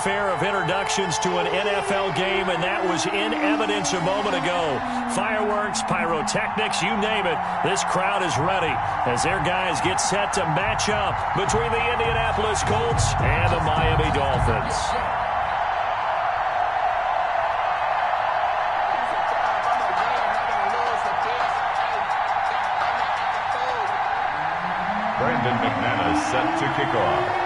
Fair of introductions to an NFL game, and that was in evidence a moment ago. Fireworks, pyrotechnics, you name it. This crowd is ready as their guys get set to match up between the Indianapolis Colts and the Miami Dolphins. Brandon McManus set to kick off.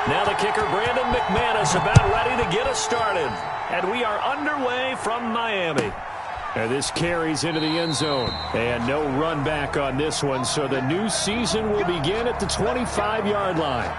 Now the kicker, Brandon McManus, about ready to get us started. And we are underway from Miami. And this carries into the end zone. And no run back on this one, so the new season will begin at the 25-yard line.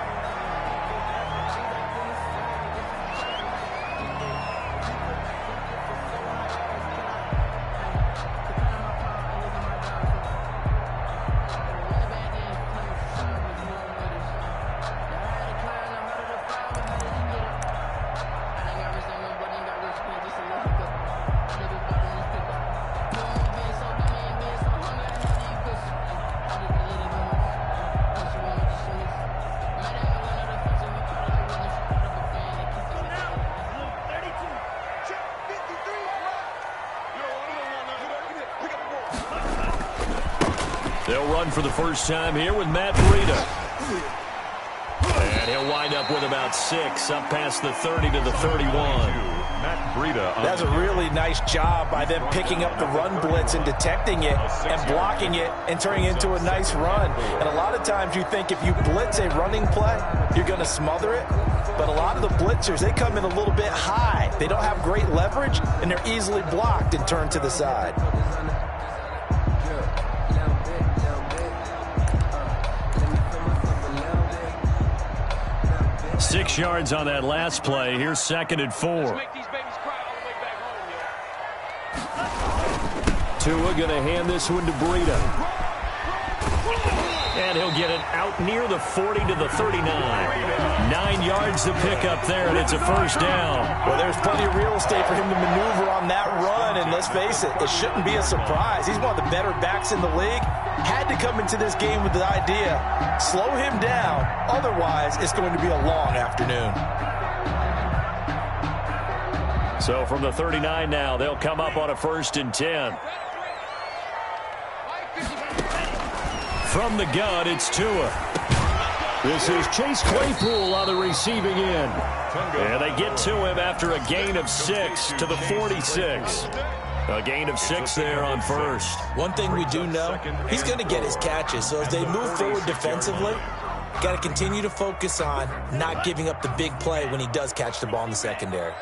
They'll run for the first time here with Matt Breida. And he'll wind up with about 6, up past the 30 to the 31. Matt Breida. That's a really nice job by them picking up the run blitz and detecting it and blocking it and turning it into a nice run. And a lot of times you think if you blitz a running play, you're going to smother it. But a lot of the blitzers, they come in a little bit high. They don't have great leverage, and they're easily blocked and turned to the side. 6 yards on that last play. Here's 2nd and 4. Tua going to hand this one to Breida. And he'll get it out near the 40 to the 39. 9 yards to pick up there, and it's a first down. Well, there's plenty of real estate for him to maneuver on that run, and let's face it, it shouldn't be a surprise. He's one of the better backs in the league. Had to come into this game with the idea, slow him down, otherwise it's going to be a long afternoon. So from the 39 now, they'll come up on a 1st and 10. From the gun, it's Tua. This is Chase Claypool on the receiving end. And they get to him after a gain of 6 to the 46. A gain of 6 there on 1st. One thing we do know, he's going to get his catches. So as they move forward defensively, got to continue to focus on not giving up the big play when he does catch the ball in the secondary.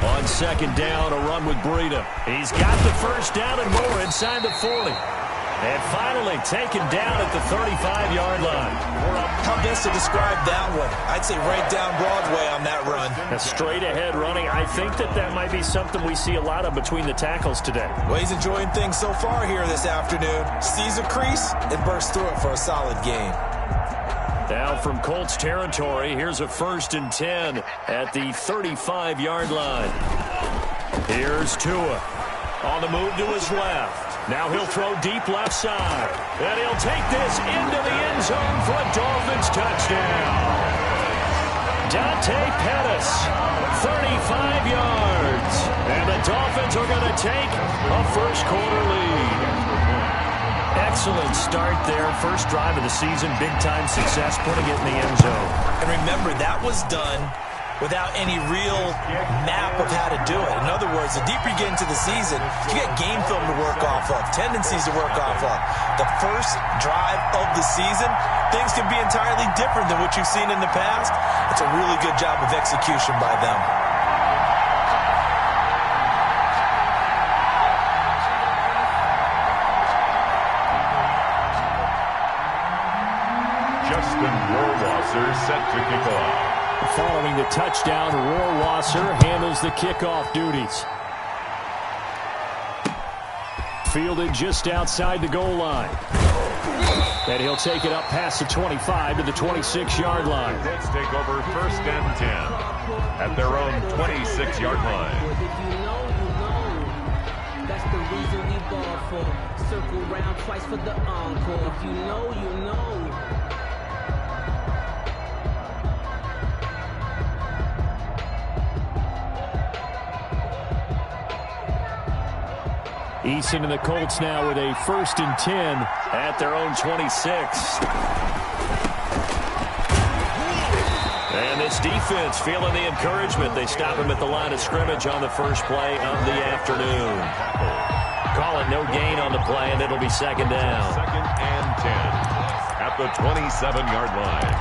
On 2nd down, a run with Breida. He's got the first down and more inside the 40. And finally taken down at the 35-yard line. How best to describe that one? I'd say right down Broadway on that run. A straight-ahead running. I think that might be something we see a lot of between the tackles today. Well, he's enjoying things so far here this afternoon. Sees a crease and bursts through it for a solid gain. Now from Colts territory, here's a 1st and 10 at the 35-yard line. Here's Tua on the move to his left. Now he'll throw deep left side. And he'll take this into the end zone for a Dolphins touchdown. Dante Pettis, 35 yards. And the Dolphins are going to take a first-quarter lead. Excellent start there. First drive of the season. Big-time success putting it in the end zone. And remember, that was done without any real map of how to do it. In other words, the deeper you get into the season, you get game film to work off of, tendencies to work off of. The first drive of the season, things can be entirely different than what you've seen in the past. It's a really good job of execution by them. Justin Rohrwasser set to kick off. Following the touchdown, Rohrwasser handles the kickoff duties. Fielded just outside the goal line. And he'll take it up past the 25 to the 26-yard line. Let's take over 1st and 10 at their own 26-yard line. That's the reason we ball for. Circle round twice for the encore. If you know, you know. Eason and the Colts now with a 1st and 10 at their own 26. And this defense feeling the encouragement. They stop him at the line of scrimmage on the first play of the afternoon. Call it no gain on the play, and it'll be 2nd down. 2nd and 10 at the 27-yard line.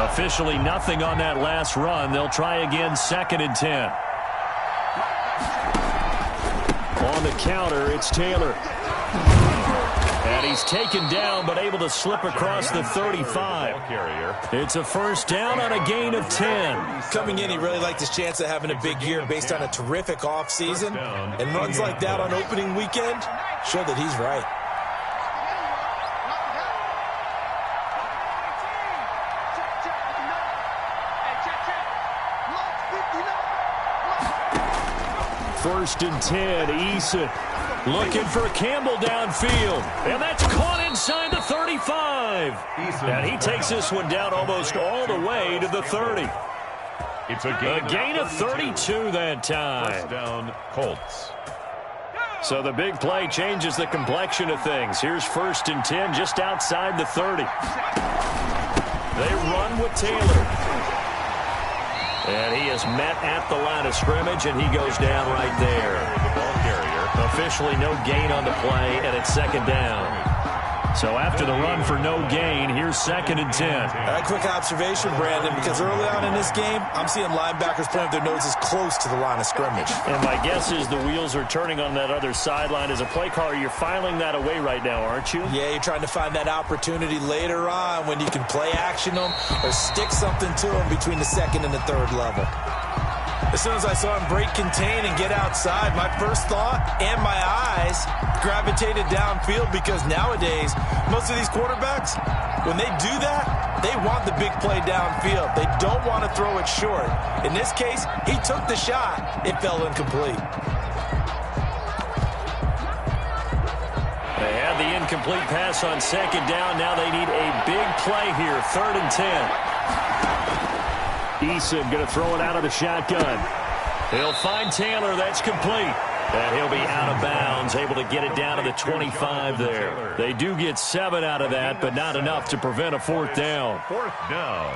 Officially nothing on that last run. They'll try again 2nd and 10. On the counter, it's Taylor. And he's taken down, but able to slip across the 35. It's a 1st down on a gain of 10. Coming in, he really liked his chance of having a big year based on a terrific offseason. And runs like that on opening weekend show that he's right. First and 10, Eason looking for Campbell downfield. And that's caught inside the 35. And he takes this one down almost all the way to the 30. It's a gain of 32 that time. 1st down, Colts. So the big play changes the complexion of things. Here's 1st and 10 just outside the 30. They run with Taylor. And he is met at the line of scrimmage, and he goes down right there. The ball carrier. Officially no gain on the play, and it's 2nd down. So after the run for no gain, here's 2nd and 10. A quick observation, Brandon, because early on in this game, I'm seeing linebackers playing with their noses close to the line of scrimmage. And my guess is the wheels are turning on that other sideline. As a play caller, you're filing that away right now, aren't you? Yeah, you're trying to find that opportunity later on when you can play action them or stick something to them between the 2nd and the 3rd level. As soon as I saw him break contain and get outside, my first thought and my eyes gravitated downfield, because nowadays, most of these quarterbacks, when they do that, they want the big play downfield. They don't want to throw it short. In this case, he took the shot. It fell incomplete. They had the incomplete pass on 2nd down. Now they need a big play here, 3rd and 10. Eason going to throw it out of the shotgun. He'll find Taylor. That's complete. And he'll be out of bounds, able to get it down to the 25 there. They do get 7 out of that, but not enough to prevent a 4th down. 4th down.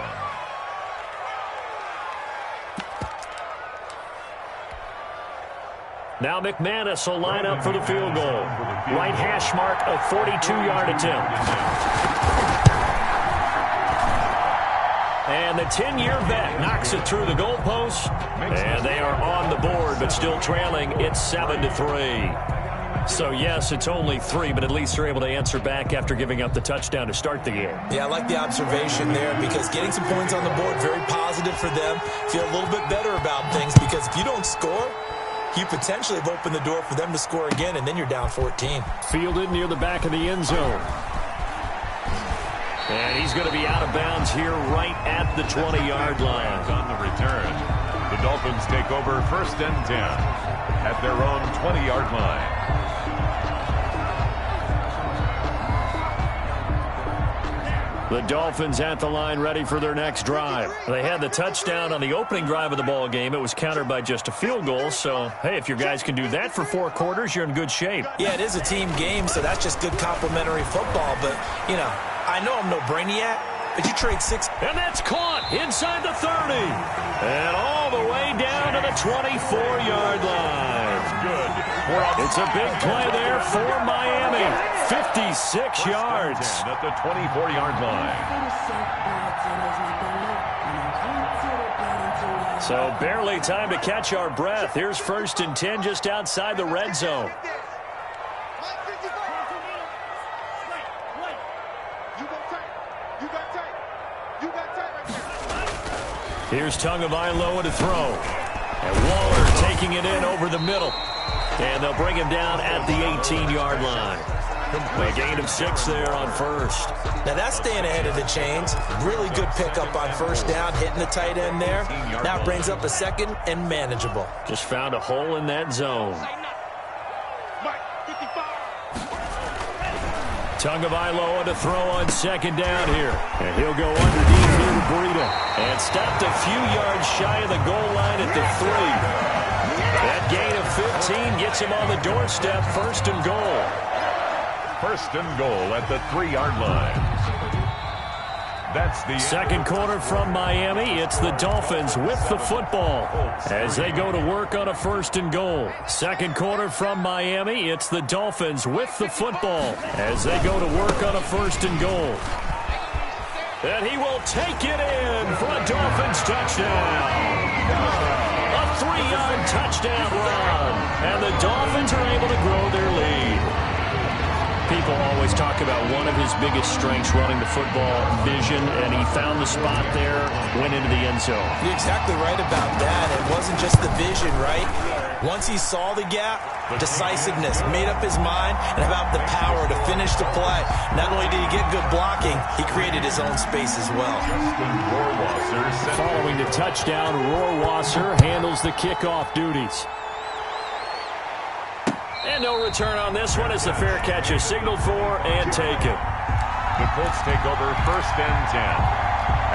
Now McManus will line up for the field goal. Right hash mark, a 42-yard attempt. And the 10-year vet knocks it through the goalpost. And they are on the board, but still trailing. It's 7-3. So, yes, it's only 3, but at least they're able to answer back after giving up the touchdown to start the game. Yeah, I like the observation there, because getting some points on the board, very positive for them. Feel a little bit better about things, because if you don't score, you potentially have opened the door for them to score again, and then you're down 14. Fielded near the back of the end zone. And he's going to be out of bounds here right at the 20-yard line. On the return, the Dolphins take over 1st and 10 at their own 20-yard line. The Dolphins at the line, ready for their next drive. They had the touchdown on the opening drive of the ball game. It was countered by just a field goal. So, hey, if your guys can do that for 4 quarters, you're in good shape. Yeah, it is a team game, so that's just good complimentary football. But, you know, I know I'm no brainiac, but you trade 6. And that's caught inside the 30. And all the way down to the 24-yard line. Good. It's a big play there for Miami. 56 yards. At the 24-yard line. So barely time to catch our breath. Here's 1st and 10 just outside the red zone. Here's Tagovailoa to throw. And Waller taking it in over the middle. And they'll bring him down at the 18-yard line. A gain of 6 there on 1st. Now that's staying ahead of the chains. Really good pickup on 1st down, hitting the tight end there. Now brings up a 2nd and manageable. Just found a hole in that zone. Tagovailoa to throw on 2nd down here. And he'll go underneath here to Breida. And stopped a few yards shy of the goal line at the 3. That gain of 15 gets him on the doorstep. First and goal. First and goal at the 3-yard line. That's the second quarter from Miami. It's the Dolphins with the football as they go to work on a first and goal. Second quarter from Miami. It's the Dolphins with the football as they go to work on a first and goal. And he will take it in for a Dolphins touchdown. A 3-yard touchdown run. And the Dolphins are able to grow their lead. People always talk about one of his biggest strengths, running the football, vision, and he found the spot there, went into the end zone. You're exactly right about that. It wasn't just the vision, right? Once he saw the gap, decisiveness, made up his mind, and about the power to finish the play. Not only did he get good blocking, he created his own space as well. Following the touchdown, Rohrwasser handles the kickoff duties. And no return on this one as the fair catch is signaled for and taken. The Colts take over first and 10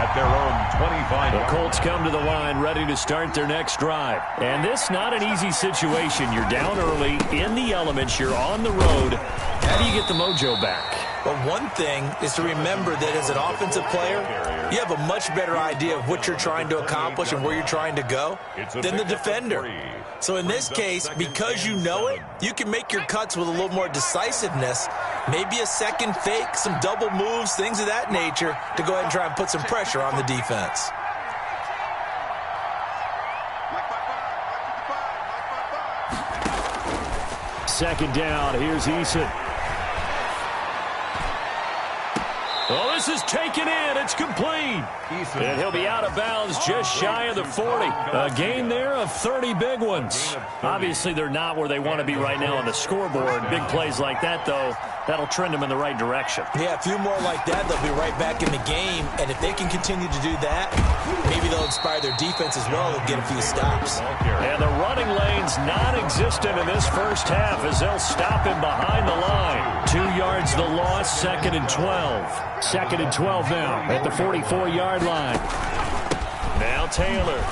at their own 25. The Colts come to the line ready to start their next drive. And this not an easy situation. You're down early, in the elements, you're on the road. How do you get the mojo back? Well, one thing is to remember that as an offensive player, you have a much better idea of what you're trying to accomplish and where you're trying to go than the defender. So in this case, because you know it, you can make your cuts with a little more decisiveness, maybe a second fake, some double moves, things of that nature, to go ahead and try and put some pressure on the defense. Second down, here's Eason. Well, this is taken in. It's complete. And he'll be out of bounds just shy of the 40. A gain there of 30 big ones. Obviously, they're not where they want to be right now on the scoreboard. Big plays like that, though, that'll trend them in the right direction. Yeah, a few more like that, they'll be right back in the game. And if they can continue to do that, maybe they'll inspire their defense as well and get a few stops. And the running lane's non-existent in this first half as they'll stop him behind the line. 2 yards the loss, second and 12. Second and 12 now at the 44-yard line. Now Taylor.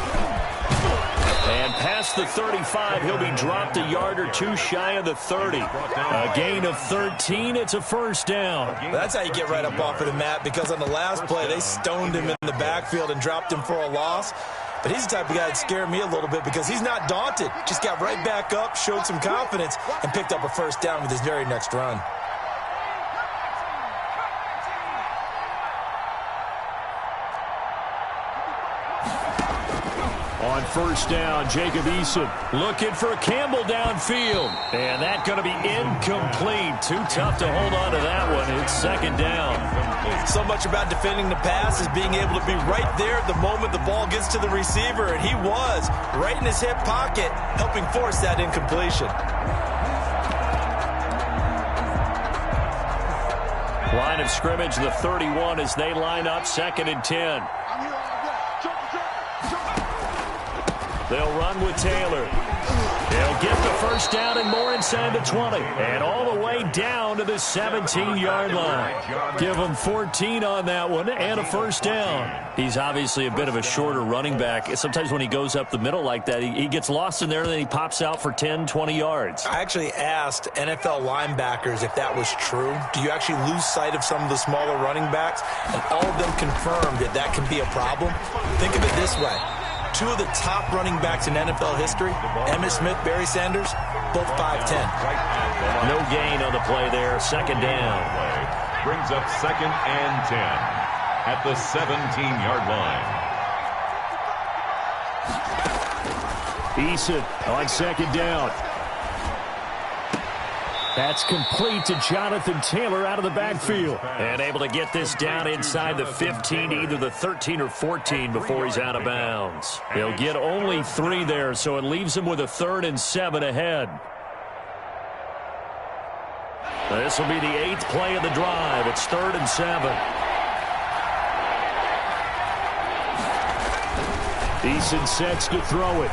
And past the 35, he'll be dropped a yard or two shy of the 30. A gain of 13, it's a first down. That's how you get right up off of the mat, because on the last play, they stoned him in the backfield and dropped him for a loss. But he's the type of guy that scared me a little bit because he's not daunted. Just got right back up, showed some confidence, and picked up a first down with his very next run. On first down, Jacob Eason looking for Campbell downfield. And that's going to be incomplete. Too tough to hold on to that one. It's second down. So much about defending the pass is being able to be right there at the moment the ball gets to the receiver. And he was right in his hip pocket, helping force that incompletion. Line of scrimmage, the 31 as they line up, second and 10. They'll run with Taylor. They'll get the first down and more inside the 20. And all the way down to the 17-yard line. Give them 14 on that one and a first down. He's obviously a bit of a shorter running back. Sometimes when he goes up the middle like that, he gets lost in there and then he pops out for 10, 20 yards. I actually asked NFL linebackers if that was true. Do you actually lose sight of some of the smaller running backs? And all of them confirmed that that can be a problem. Think of it this way. Two of the top running backs in NFL history, Emmitt Smith, Barry Sanders, both 5'10". No gain on the play there. Second down. Brings up second and 10 at the 17-yard line. Eason on second down. That's complete to Jonathan Taylor out of the backfield. And able to get this down inside the 15, either the 13 or 14 before he's out of bounds. He'll get only 3 there, so it leaves him with a 3rd and 7 ahead. This will be the 8th play of the drive. It's 3rd and 7. Eason sets to throw it.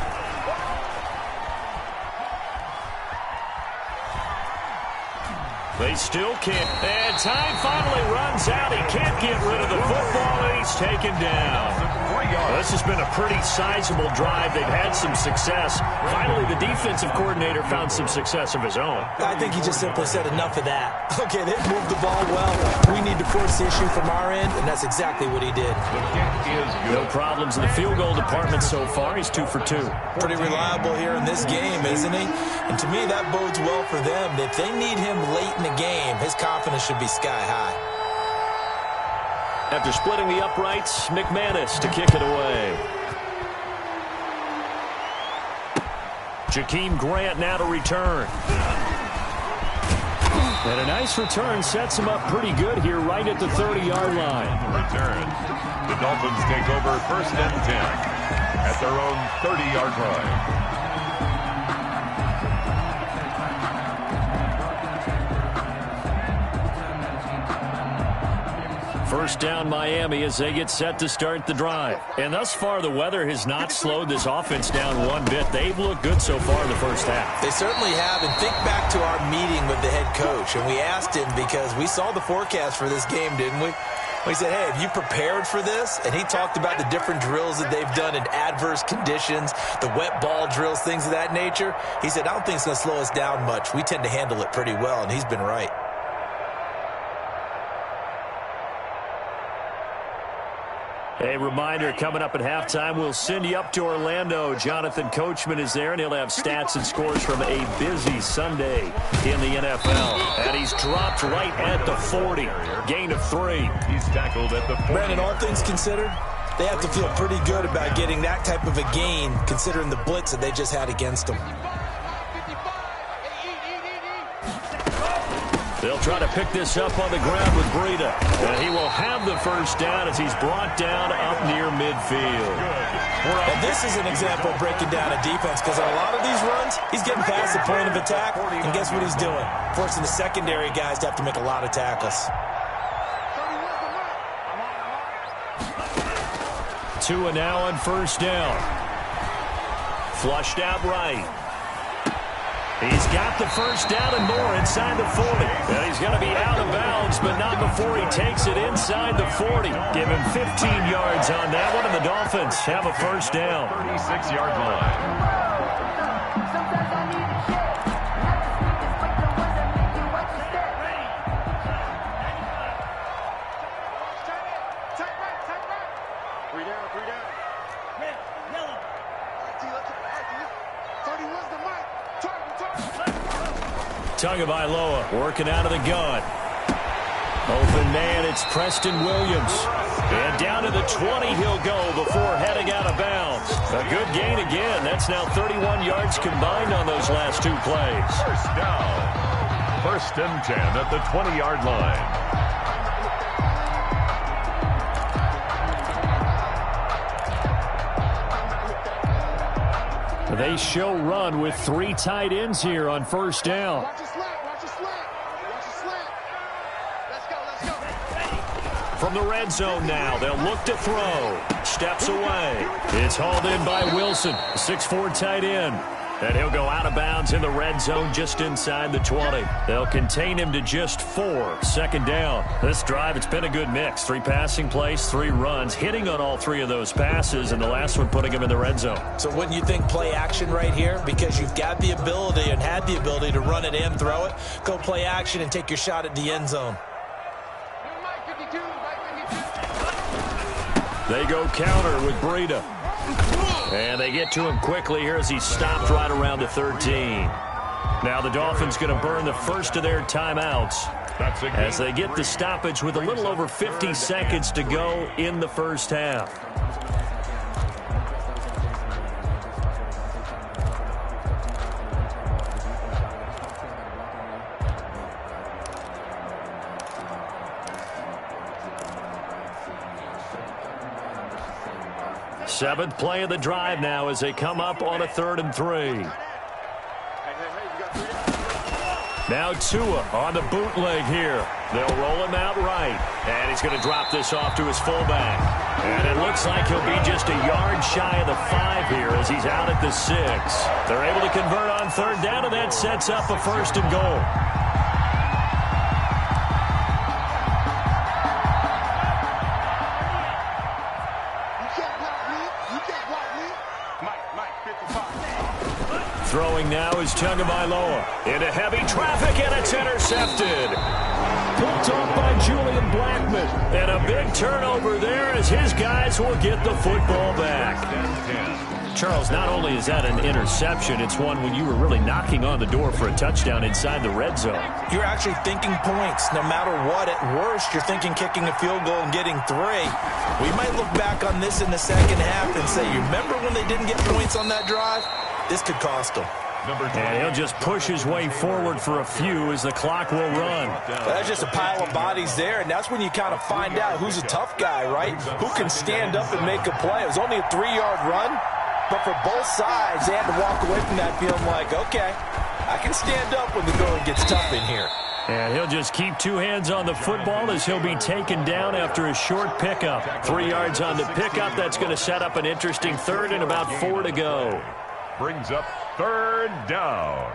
They still can't. And time finally runs out. He can't get rid of the football, and he's taken down. This has been a pretty sizable drive. They've had some success. Finally, the defensive coordinator found some success of his own. I think he just simply said enough of that. Okay, they've moved the ball well. We need to force the issue from our end, and that's exactly what he did. No problems in the field goal department so far. He's 2 for 2. Pretty reliable here in this game, isn't he? And to me, that bodes well for them. If they need him late in the game, his confidence should be sky high. After splitting the uprights, McManus to kick it away. Jakeem Grant now to return. And a nice return sets him up pretty good here right at the 30-yard line. Return. The Dolphins take over 1st and 10 at their own 30-yard line. First down Miami as they get set to start the drive. And thus far, the weather has not slowed this offense down one bit. They've looked good so far in the first half. They certainly have. And think back to our meeting with the head coach. And we asked him because we saw the forecast for this game, didn't we? We said, hey, have you prepared for this? And he talked about the different drills that they've done in adverse conditions, the wet ball drills, things of that nature. He said, I don't think it's going to slow us down much. We tend to handle it pretty well, and he's been right. A reminder, coming up at halftime, we'll send you up to Orlando. Jonathan Coachman is there, and he'll have stats and scores from a busy Sunday in the NFL. And he's dropped right at the 40. Gain of 3. He's tackled at the 40. Brandon, all things considered, they have to feel pretty good about getting that type of a gain, considering the blitz that they just had against them. They'll try to pick this up on the ground with Breida. And he will have the first down as he's brought down up near midfield. And this is an example of breaking down a defense, because on a lot of these runs, he's getting past the point of attack, and guess what he's doing? Forcing the secondary guys to have to make a lot of tackles. Tua now on first down. Flushed out right. He's got the first down and more inside the 40. And he's going to be out of bounds, but not before he takes it inside the 40. Give him 15 yards on that one, and the Dolphins have a first down. 36-yard line. Tagovailoa working out of the gun. Open man, it's Preston Williams. And down to the 20 he'll go before heading out of bounds. A good gain again. That's now 31 yards combined on those last 2 plays. First down. 1st and 10 at the 20-yard line. They show run with 3 tight ends here on first down. Watch the slant, watch the slant, watch the slant. Let's go. From the red zone now, they'll look to throw. Steps away. It's hauled in by Wilson, 6'4" tight end. And he'll go out of bounds in the red zone just inside the 20. They'll contain him to just 4. Second down. This drive, it's been a good mix. 3 passing plays, 3 runs, hitting on all 3 of those passes, and the last one putting him in the red zone. So wouldn't you think play action right here? Because you've got the ability and had the ability to run it and throw it. Go play action and take your shot at the end zone. They go counter with Breida. And they get to him quickly here as he stopped right around the 13. Now the Dolphins going to burn the first of their timeouts as they get the stoppage with a little over 50 seconds to go in the first half. Seventh play of the drive now as they come up on a 3rd and 3. Now Tua on the bootleg here. They'll roll him out right. And he's going to drop this off to his fullback. And it looks like he'll be just a yard shy of the 5 here as he's out at the 6. They're able to convert on 3rd down, and that sets up a 1st and goal. Throwing now is Tagovailoa. Into heavy traffic, and it's intercepted. Picked off by Julian Blackmon. And a big turnover there as his guys will get the football back. Charles, not only is that an interception, it's one when you were really knocking on the door for a touchdown inside the red zone. You're actually thinking points. No matter what, at worst, you're thinking kicking a field goal and getting 3. We might look back on this in the second half and say, you remember when they didn't get points on that drive? This could cost them. And he'll just push his way forward for a few as the clock will run. That's just a pile of bodies there, and that's when you kind of find out who's a tough guy, right? Who can stand up and make a play. It was only a 3-yard run, but for both sides, they had to walk away from that feeling like, okay, I can stand up when the going gets tough in here. And he'll just keep 2 hands on the football as he'll be taken down after a short pickup. 3 yards on the pickup. That's going to set up an interesting third and about 4 to go. Brings up 3rd down.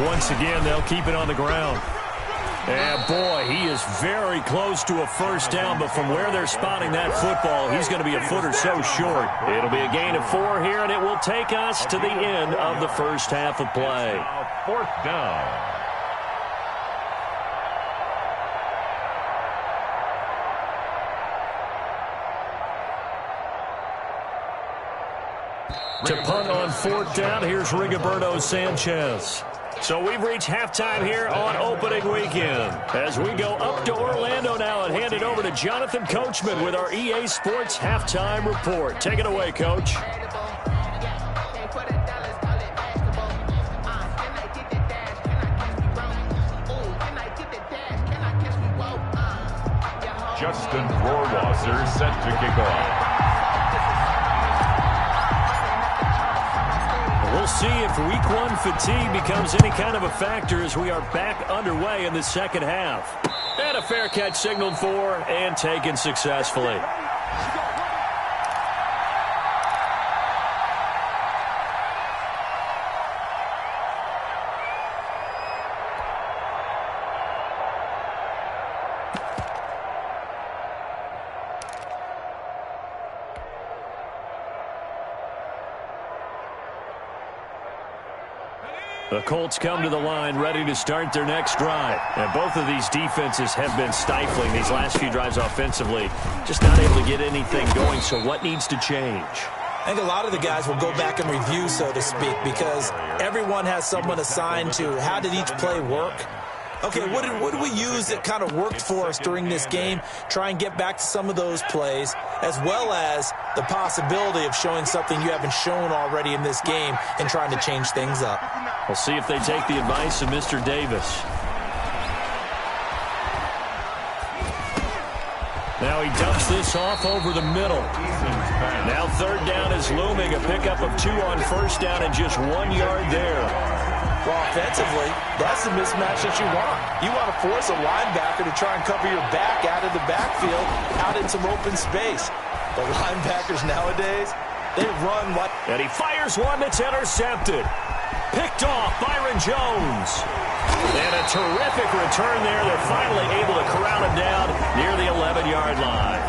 Once again, they'll keep it on the ground. And boy, he is very close to a first down, but from where they're spotting that football, he's going to be a foot or so short. It'll be a gain of 4 here, and it will take us to the end of the first half of play. 4th down. To punt on 4th down, here's Rigoberto Sanchez. So we've reached halftime here on opening weekend. As we go up to Orlando now and hand it over to Jonathan Coachman with our EA Sports Halftime Report. Take it away, Coach. Justin Rohrwasser set to kick off. We'll see if week 1 fatigue becomes any kind of a factor as we are back underway in the second half. And a fair catch signaled for and taken successfully. The Colts come to the line ready to start their next drive. And both of these defenses have been stifling these last few drives offensively. Just not able to get anything going, so what needs to change? I think a lot of the guys will go back and review, so to speak, because everyone has someone assigned to how did each play work. Okay, what did we use that kind of worked for us during this game? Try and get back to some of those plays, as well as the possibility of showing something you haven't shown already in this game and trying to change things up. We'll see if they take the advice of Mr. Davis. Now he dumps this off over the middle. Now 3rd down is looming. A pickup of 2 on 1st down and just 1 yard there. Well, offensively, that's the mismatch that you want. You want to force a linebacker to try and cover your back out of the backfield, out in some open space. The linebackers nowadays, they run what? And he fires one that's intercepted. Picked off Byron Jones. And a terrific return there. They're finally able to corral him down near the 11-yard line.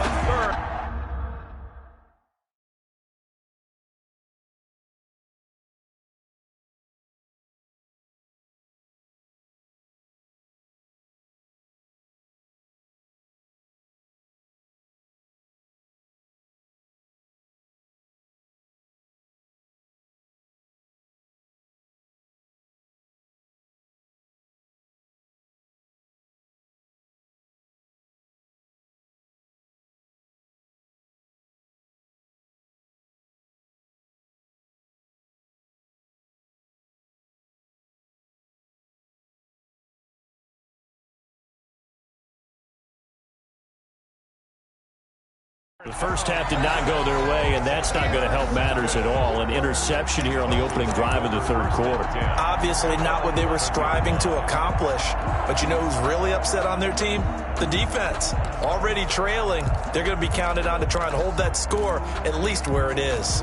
The first half did not go their way, and that's not going to help matters at all. An interception here on the opening drive of the 3rd quarter. Obviously not what they were striving to accomplish. But you know who's really upset on their team? The defense. Already trailing. They're going to be counted on to try and hold that score at least where it is.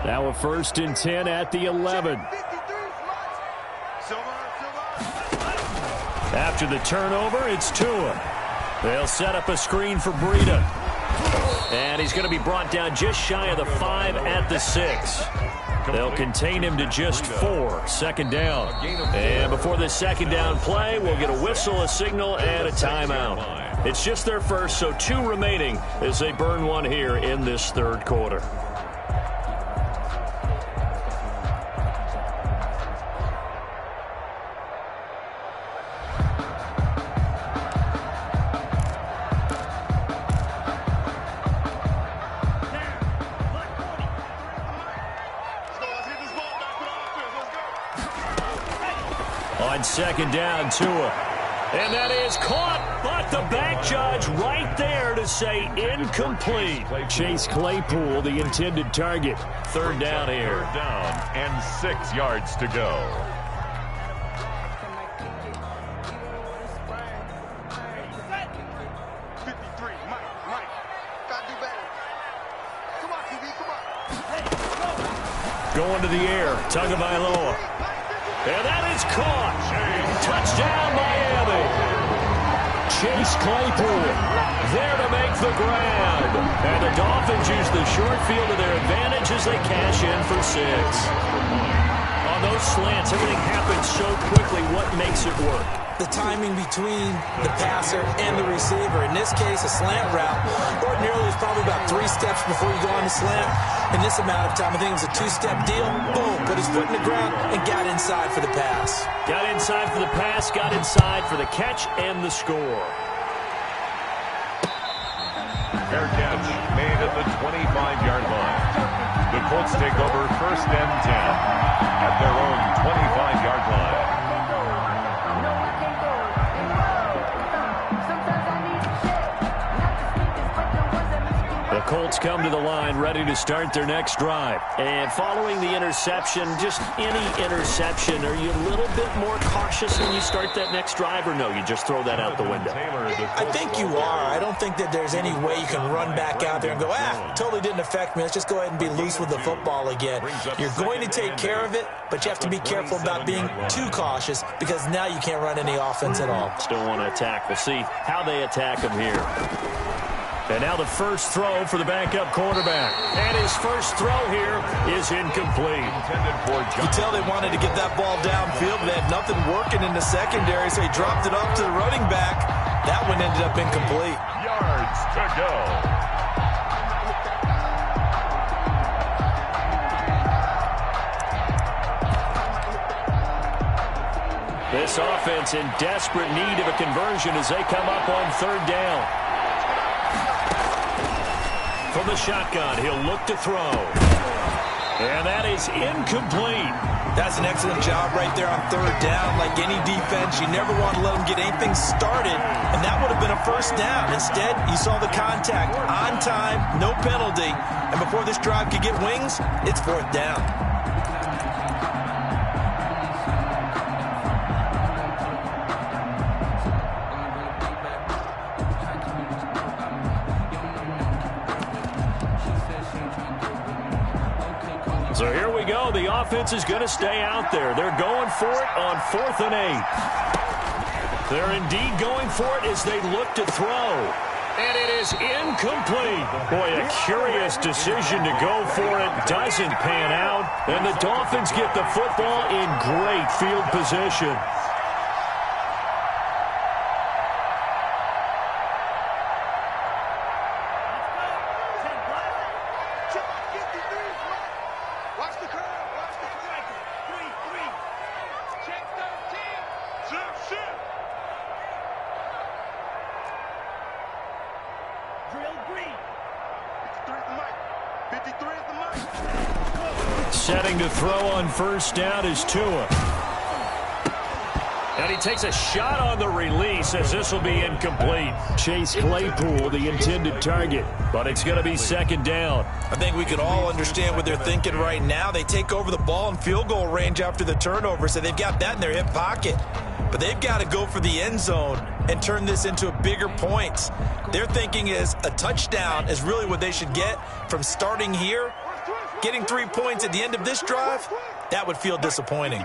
Now a 1st and 10 at the 11. After the turnover, it's Tua. They'll set up a screen for Breida. And he's going to be brought down just shy of the 5 at the 6. They'll contain him to just 4. Second down. And before this second down play, we'll get a whistle, a signal, and a timeout. It's just their first, so 2 remaining as they burn one here in this third quarter. On second down, Tua. And that is caught, but the back judge right there to say incomplete. Chase Claypool, the intended target. Third down here. Third down and 6 yards to go. Going to the air, Tagovailoa. And that is caught. Touchdown, Miami. Chase Claypool there to make the grab. And the Dolphins use the short field to their advantage as they cash in for 6. On those slants, everything happens so quickly. What makes it work? The timing between the passer and the receiver. In this case, a slant route. Ordinarily, it's probably about 3 steps before you go on the slant. In this amount of time, I think it was a 2-step deal. Boom, put his foot in the ground and got inside for the pass. Got inside for the pass, got inside for the catch and the score. Fair catch made at the 25-yard line. The Colts take over first and 10 at their own 25-yard line. The Colts come to the line ready to start their next drive. And following the interception, just any interception, are you a little bit more cautious when you start that next drive, or no, you just throw that out the window? I think you are. I don't think that there's any way you can run back out there and go, totally didn't affect me. Let's just go ahead and be loose with the football again. You're going to take care of it, but you have to be careful about being too cautious because now you can't run any offense at all. Still want to attack. We'll see how they attack him here. And now the first throw for the backup quarterback. And his first throw here is incomplete. You tell they wanted to get that ball downfield, but they had nothing working in the secondary, so he dropped it off to the running back. That one ended up incomplete. Yards to go. This offense in desperate need of a conversion as they come up on third down. From the shotgun, he'll look to throw. And that is incomplete. That's an excellent job right there on third down. Like any defense, you never want to let them get anything started, and that would have been a first down. Instead, you saw the contact on time, no penalty, and before this drive could get wings, it's fourth down. So here we go. The offense is going to stay out there. They're going for it on 4th and 8. They're indeed going for it as they look to throw. And it is incomplete. Boy, a curious decision to go for it. Doesn't pan out. And the Dolphins get the football in great field position. Setting to throw on first down is Tua. And he takes a shot on the release as this will be incomplete. Chase Claypool, the intended target, but it's going to be second down. I think we can all understand what they're thinking right now. They take over the ball in field goal range after the turnover, so they've got that in their hip pocket. But they've got to go for the end zone and turn this into a bigger points. Their thinking is a touchdown is really what they should get from starting here. Getting 3 points at the end of this drive, that would feel disappointing.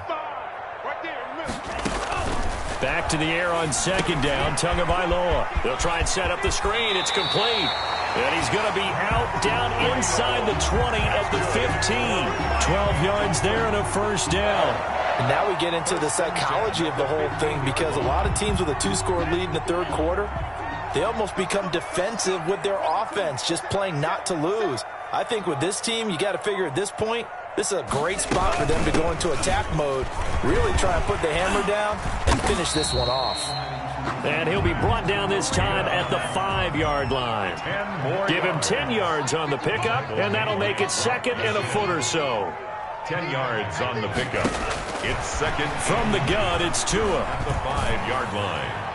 Back to the air on second down. Tagovailoa. They'll try and set up the screen. It's complete. And he's going to be out down inside the 20 at the 15. 12 yards there and a first down. And now we get into the psychology of the whole thing, because a lot of teams with a 2-score lead in the third quarter, they almost become defensive with their offense, just playing not to lose. I think with this team, you got to figure at this point, this is a great spot for them to go into attack mode, really try and put the hammer down and finish this one off. And he'll be brought down this time at the 5-yard line. Give him 10 yards on the pickup, and that'll make it second and a foot or so. 10 yards on the pickup. It's second. From the gun, it's Tua. At the 5-yard line.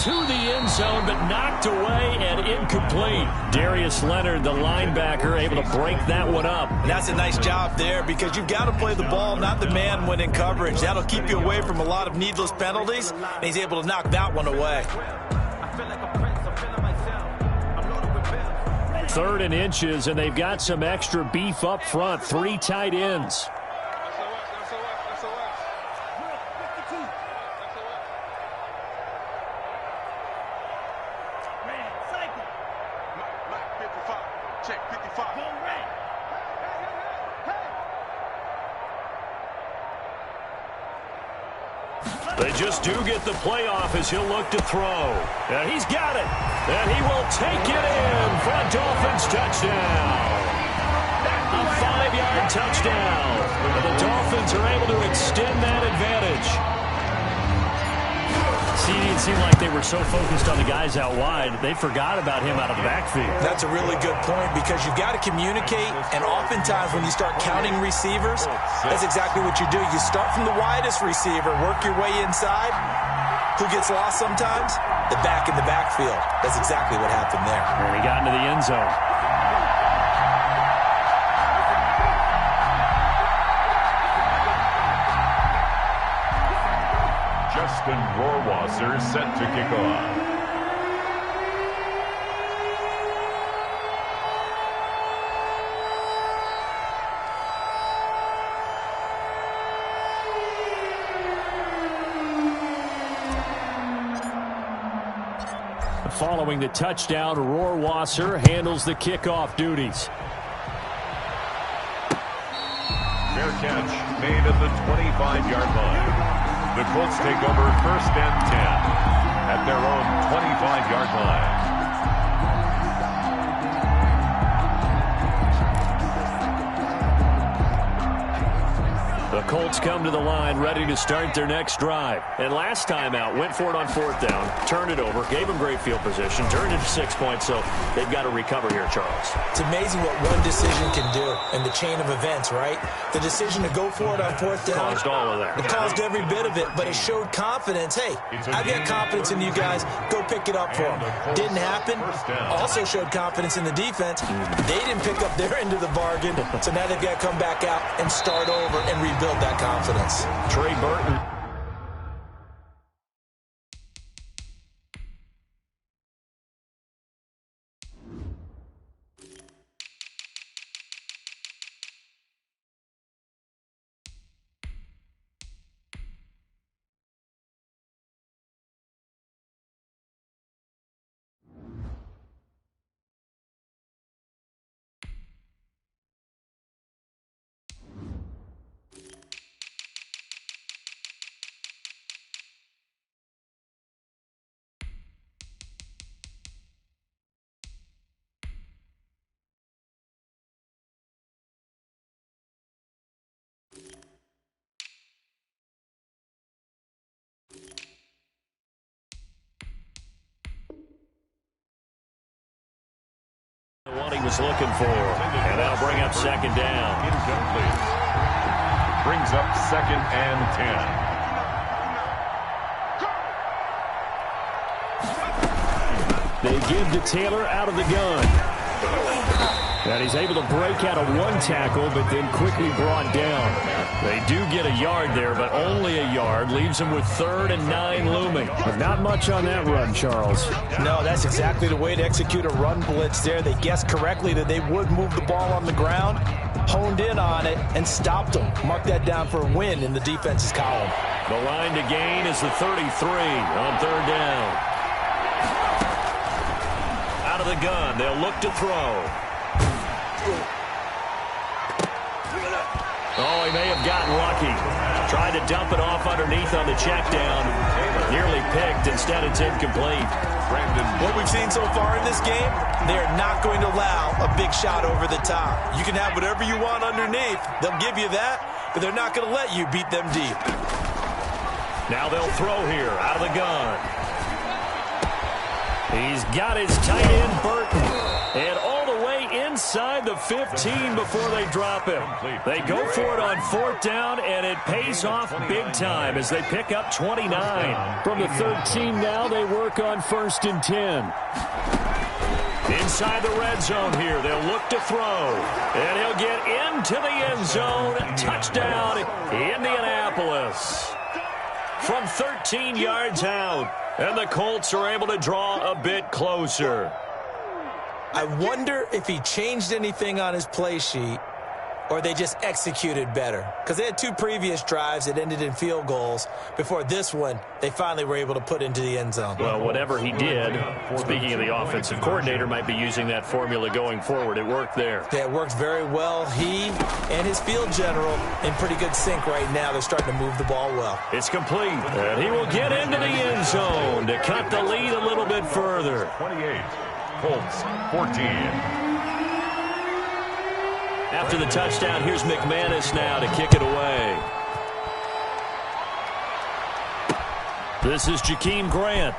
To the end zone, but knocked away and incomplete. Darius Leonard, the linebacker, able to break that one up. And that's a nice job there, because you've got to play the ball, not the man when in coverage. That'll keep you away from a lot of needless penalties, and he's able to knock that one away. 3rd and inches, and they've got some extra beef up front. 3 tight ends. They just do get the playoff as he'll look to throw. And he's got it. And he will take it in for a Dolphins touchdown. A 5-yard touchdown. And the Dolphins are able to extend that advantage. See, it seemed like they were so focused on the guys out wide, they forgot about him out of the backfield. That's a really good point, because you've got to communicate, and oftentimes when you start counting receivers, that's exactly what you do. You start from the widest receiver, work your way inside. Who gets lost sometimes? The back in the backfield. That's exactly what happened there. And he got into the end zone. Justin Rohrwasser set to kick off. Following the touchdown, Rohrwasser handles the kickoff duties. Fair catch made at the 25-yard line. The Colts take over 1st and 10 at their own 25-yard line. The Colts come to the line ready to start their next drive. And last time out, went for it on 4th down, turned it over, gave them great field position, turned it to 6 points, so they've got to recover here, Charles. It's amazing what one decision can do in the chain of events, right? The decision to go for it on 4th down. Caused all of that. It caused every bit of it, but it showed confidence. Hey, I've got confidence in you guys. Go pick it up for them. Didn't happen. Also showed confidence in the defense. They didn't pick up their end of the bargain, so now they've got to come back out and start over and rebuild that confidence. Trey Burton. What he was looking for. And that'll bring up 2nd down. Incomplete. Brings up 2nd and 10. They give to Taylor out of the gun. And he's able to break out of one tackle, but then quickly brought down. They do get a yard there, but only a yard. Leaves them with 3rd and 9 looming. But not much on that run, Charles. No, that's exactly the way to execute a run blitz there. They guessed correctly that they would move the ball on the ground, honed in on it, and stopped them. Mark that down for a win in the defense's column. The line to gain is the 33 on third down. Out of the gun, they'll look to throw. Oh, he may have gotten lucky. Tried to dump it off underneath on the check down. Nearly picked. Instead, it's incomplete. What we've seen so far in this game, they are not going to allow a big shot over the top. You can have whatever you want underneath. They'll give you that, but they're not going to let you beat them deep. Now they'll throw here out of the gun. He's got his tight end, Burton. And all the way inside the 15 before they drop him. They go for it on fourth down, and it pays off big time as they pick up 29. From the 13 now, they work on 1st and 10. Inside the red zone here, they'll look to throw. And he'll get into the end zone. Touchdown, Indianapolis. From 13 yards out, and the Colts are able to draw a bit closer. I wonder if he changed anything on his play sheet or they just executed better. Because they had 2 previous drives that ended in field goals. Before this one, they finally were able to put into the end zone. Well, whatever he did, speaking of the offensive coordinator, might be using that formula going forward. It worked there. Yeah, it worked very well. He and his field general in pretty good sync right now. They're starting to move the ball well. It's complete. And he will get into the end zone to cut the lead a little bit further. 28. Colts, 14. After the touchdown, here's McManus now to kick it away. This is Jakeem Grant.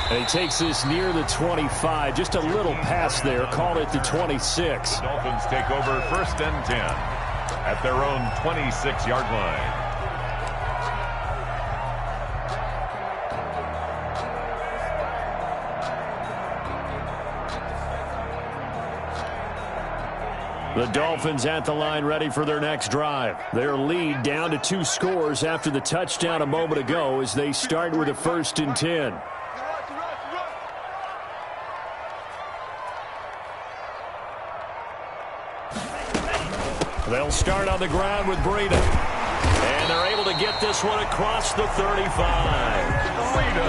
And he takes this near the 25. Just a little pass there. Call it the 26. Dolphins take over 1st and 10 at their own 26-yard line. The Dolphins at the line ready for their next drive. Their lead down to 2 scores after the touchdown a moment ago as they start with a 1st and 10. They'll start on the ground with Breida. And they're able to get this one across the 35.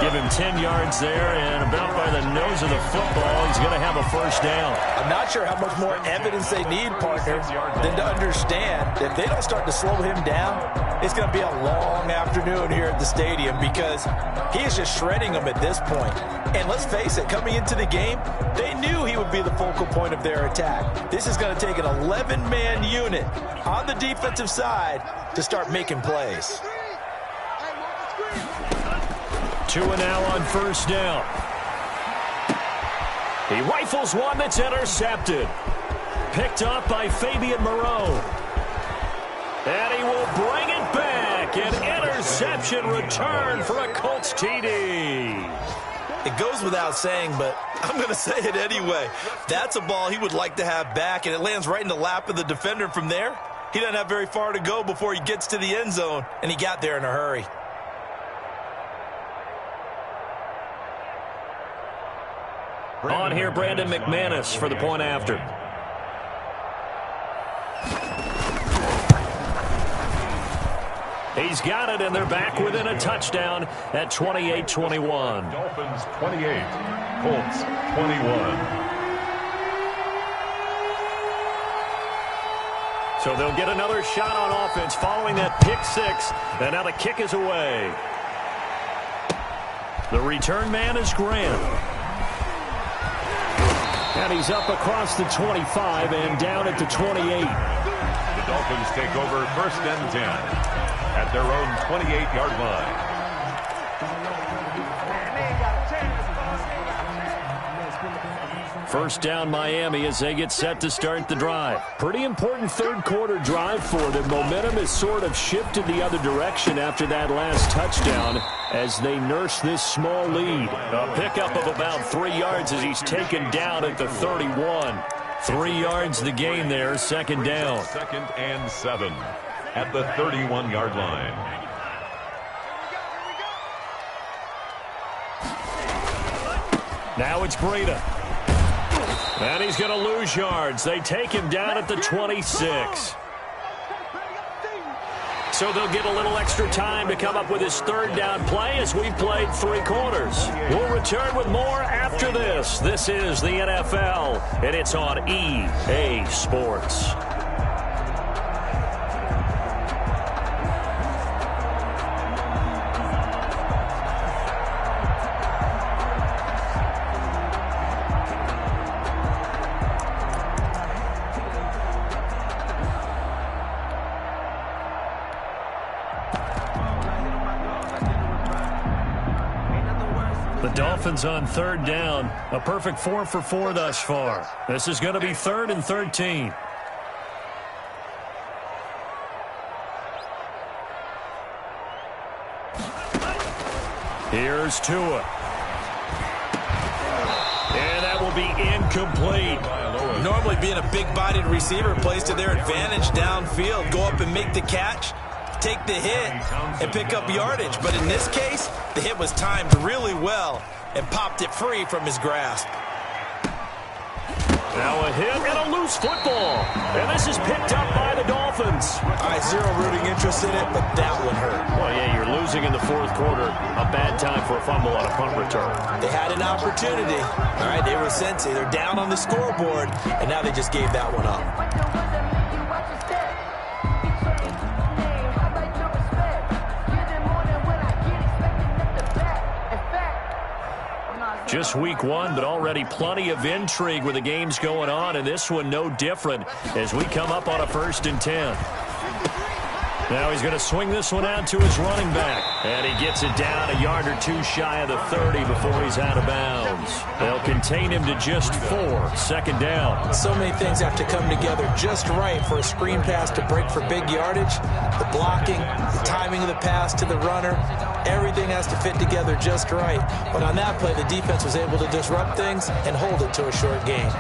Give him 10 yards there, and about by the nose of the football, he's going to have a 1st down. I'm not sure how much more evidence they need, partner, than to understand that if they don't start to slow him down, it's going to be a long afternoon here at the stadium because he is just shredding them at this point. And let's face it, coming into the game, they knew he would be the focal point of their attack. This is going to take an 11-man unit on the defensive side to start making plays. 2 and now on 1st down. He rifles one that's intercepted. Picked up by Fabian Moreau. And he will bring it back. An interception return for a Colts TD. It goes without saying, but I'm going to say it anyway. That's a ball he would like to have back, and it lands right in the lap of the defender from there. He doesn't have very far to go before he gets to the end zone, and he got there in a hurry. On here, Brandon McManus for the point after. He's got it, and they're back within a touchdown at 28-21. Dolphins 28, Colts 21. So they'll get another shot on offense following that pick 6, and now the kick is away. The return man is Grant. And he's up across the 25 and down at the 28. The Dolphins take over 1st and 10 at their own 28-yard line. First down Miami as they get set to start the drive. Pretty important 3rd quarter drive for them. Momentum has sort of shifted the other direction after that last touchdown as they nurse this small lead. A pickup of about 3 yards as he's taken down at the 31. 3 yards the gain there, 2nd down. 2nd and 7 at the 31-yard line. Now it's Breida. And he's going to lose yards. They take him down at the 26. So they'll get a little extra time to come up with his third down play as we've played 3 quarters. We'll return with more after this. This is the NFL, and it's on EA Sports. The Dolphins on third down. A perfect 4 for 4 thus far. This is going to be 3rd and 13. Here's Tua. And that will be incomplete. Normally being a big-bodied receiver plays to their advantage downfield. Go up and make the catch, take the hit, and pick up yardage. But in this case, the hit was timed really well and popped it free from his grasp. Now a hit and a loose football. And this is picked up by the Dolphins. Zero rooting interest in it, but that one hurt. Well, yeah, you're losing in the 4th quarter. A bad time for a fumble on a punt return. They had an opportunity. All right, they were sensing. They're down on the scoreboard, and now they just gave that one up. Just week 1, but already plenty of intrigue with the games going on, and this one no different as we come up on a 1st and 10. Now he's going to swing this one out to his running back, and he gets it down a yard or 2 shy of the 30 before he's out of bounds. They'll contain him to just 4, 2nd down. So many things have to come together just right for a screen pass to break for big yardage. The blocking, the timing of the pass to the runner, everything has to fit together just right. But on that play, the defense was able to disrupt things and hold it to a short gain.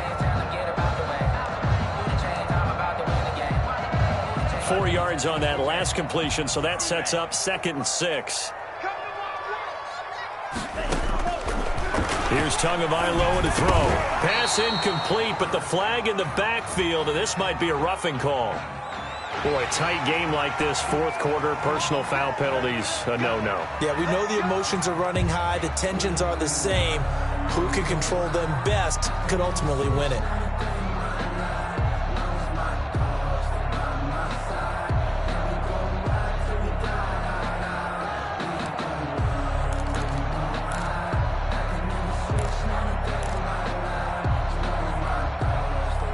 4 yards on that last completion, so that sets up 2nd and 6. Here's Tagovailoa to throw. Pass incomplete, but the flag in the backfield, and this might be a roughing call. Boy, a tight game like this, 4th quarter, personal foul penalties, a no-no. Yeah, we know the emotions are running high, the tensions are the same. Who can control them best could ultimately win it.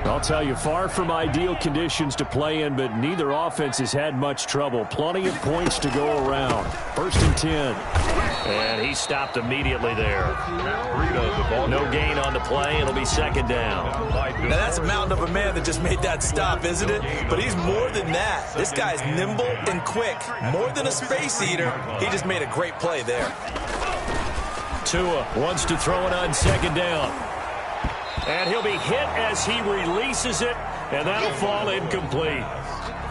I'll tell you, far from ideal conditions to play in, but neither offense has had much trouble. Plenty of points to go around. 1st and 10. And he stopped immediately there. No gain on the play. It'll be 2nd down. Now that's a mountain of a man that just made that stop, isn't it? But he's more than that. This guy's nimble and quick. More than a space eater. He just made a great play there. Tua wants to throw it on 2nd down. And he'll be hit as he releases it, and that'll fall incomplete.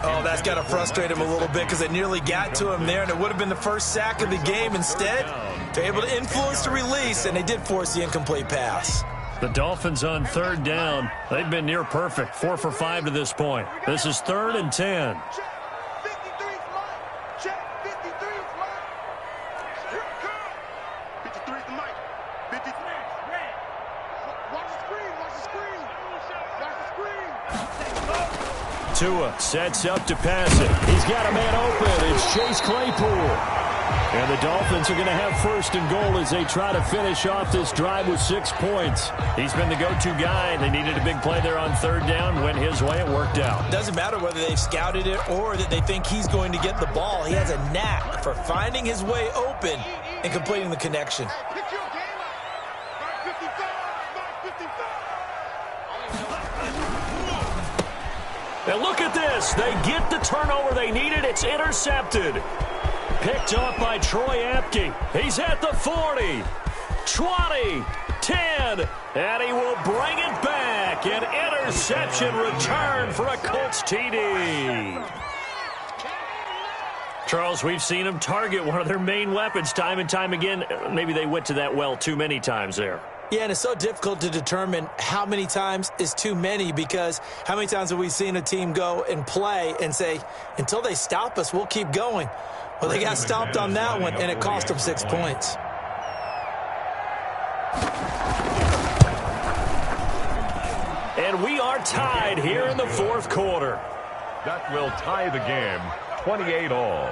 Oh, that's got to frustrate him a little bit because it nearly got to him there, and it would have been the first sack of the game. Instead, they're able to influence the release, and they did force the incomplete pass. The Dolphins on 3rd down. They've been near perfect, 4 for 5 to this point. This is 3rd and 10. Tua sets up to pass it. He's got a man open. It's Chase Claypool. And the Dolphins are going to have 1st and goal as they try to finish off this drive with 6 points. He's been the go-to guy. They needed a big play there on 3rd down. Went his way. It worked out. Doesn't matter whether they've scouted it or that they think he's going to get the ball. He has a knack for finding his way open and completing the connection. And look at this. They get the turnover they needed. It's intercepted. Picked off by Troy Apke. He's at the 40, 20, 10, and he will bring it back. An interception return for a Colts TD. Charles, we've seen them target one of their main weapons time and time again. Maybe they went to that well too many times there. Yeah, and it's so difficult to determine how many times is too many, because how many times have we seen a team go and play and say, until they stop us, we'll keep going. Well, they got stopped on that one, and it cost them 6 points. And we are tied here in the fourth quarter. That will tie the game, 28-all.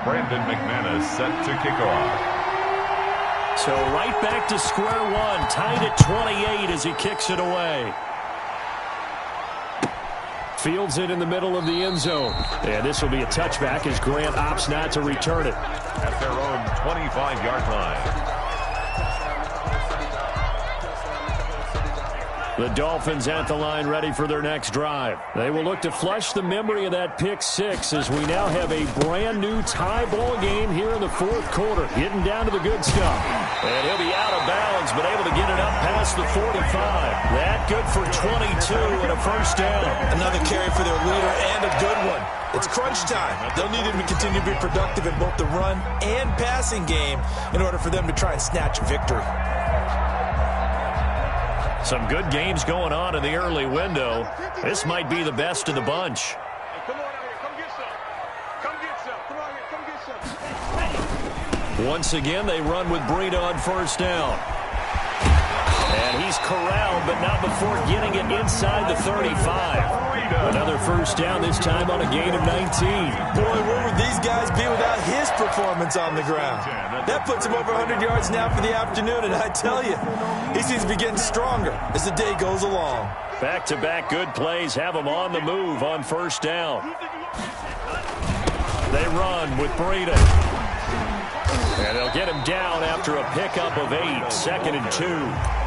Brandon McManus set to kick off. So right back to square one, tied at 28 as he kicks it away. Fields it in the middle of the end zone. And this will be a touchback as Grant opts not to return it. At their own 25-yard line. The Dolphins at the line, ready for their next drive. They will look to flush the memory of that pick six as we now have a brand new tie ball game here in the fourth quarter. Getting down to the good stuff. And he'll be out of bounds, but able to get it up past the 45. That good for 22 and a first down. Another carry for their leader and a good one. It's crunch time. They'll need him to continue to be productive in both the run and passing game in order for them to try and snatch a victory. Some good games going on in the early window. This might be the best of the bunch. Hey, come on out here. Come get some. Come get some. Come on here. Come get some. Once again, they run with Breida on first down. And he's corralled, but not before getting it inside the 35. Another first down, this time on a gain of 19. Boy, where would these guys be without his performance on the ground? That puts him over 100 yards now for the afternoon, and I tell you, he seems to be getting stronger as the day goes along. Back-to-back good plays have him on the move on first down. They run with Breida. And they'll get him down after a pickup of 8, 2nd and 2.